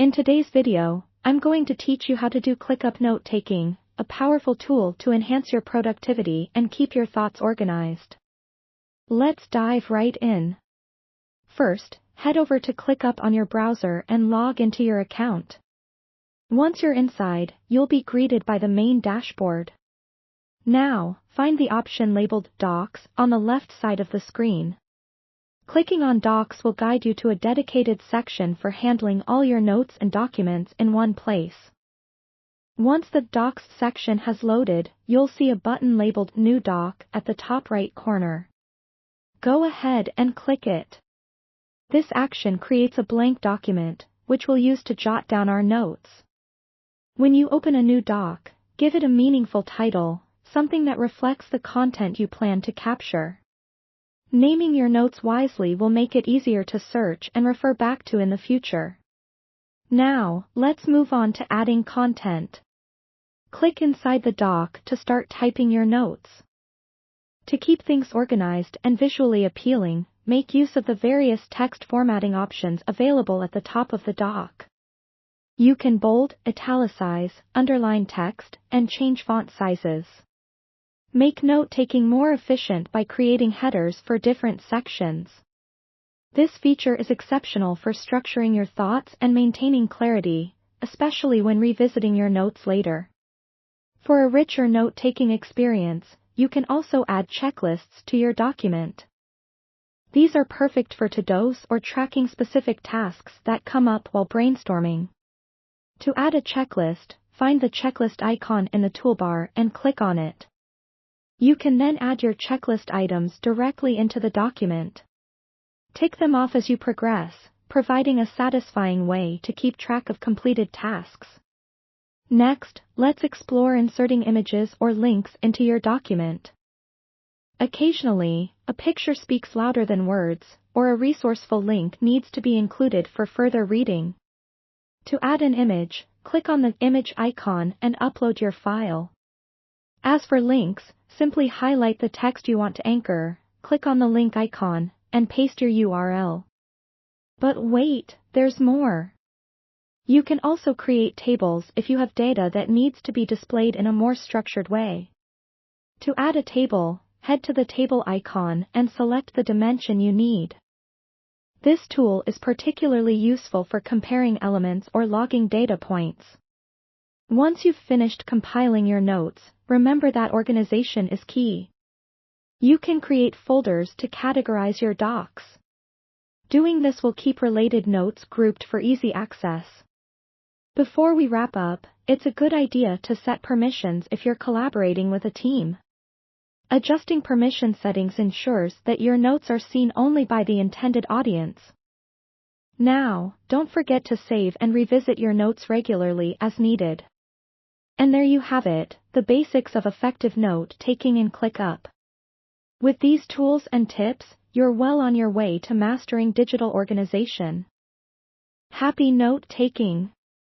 In today's video, I'm going to teach you how to do ClickUp note-taking, a powerful tool to enhance your productivity and keep your thoughts organized. Let's dive right in. First, head over to ClickUp on your browser and log into your account. Once you're inside, you'll be greeted by the main dashboard. Now, find the option labeled Docs on the left side of the screen. Clicking on Docs will guide you to a dedicated section for handling all your notes and documents in one place. Once the Docs section has loaded, you'll see a button labeled New Doc at the top right corner. Go ahead and click it. This action creates a blank document, which we'll use to jot down our notes. When you open a new doc, give it a meaningful title, something that reflects the content you plan to capture. Naming your notes wisely will make it easier to search and refer back to in the future. Now, let's move on to adding content. Click inside the doc to start typing your notes. To keep things organized and visually appealing, make use of the various text formatting options available at the top of the doc. You can bold, italicize, underline text, and change font sizes. Make note-taking more efficient by creating headers for different sections. This feature is exceptional for structuring your thoughts and maintaining clarity, especially when revisiting your notes later. For a richer note-taking experience, you can also add checklists to your document. These are perfect for to-dos or tracking specific tasks that come up while brainstorming. To add a checklist, find the checklist icon in the toolbar and click on it. You can then add your checklist items directly into the document. Tick them off as you progress, providing a satisfying way to keep track of completed tasks. Next, let's explore inserting images or links into your document. Occasionally, a picture speaks louder than words, or a resourceful link needs to be included for further reading. To add an image, click on the image icon and upload your file. As for links, simply highlight the text you want to anchor, click on the link icon, and paste your URL. But wait, there's more. You can also create tables if you have data that needs to be displayed in a more structured way. To add a table, head to the table icon and select the dimension you need. This tool is particularly useful for comparing elements or logging data points. Once you've finished compiling your notes, remember that organization is key. You can create folders to categorize your docs. Doing this will keep related notes grouped for easy access. Before we wrap up, it's a good idea to set permissions if you're collaborating with a team. Adjusting permission settings ensures that your notes are seen only by the intended audience. Now, don't forget to save and revisit your notes regularly as needed. And there you have it, the basics of effective note-taking in ClickUp. With these tools and tips, you're well on your way to mastering digital organization. Happy note-taking!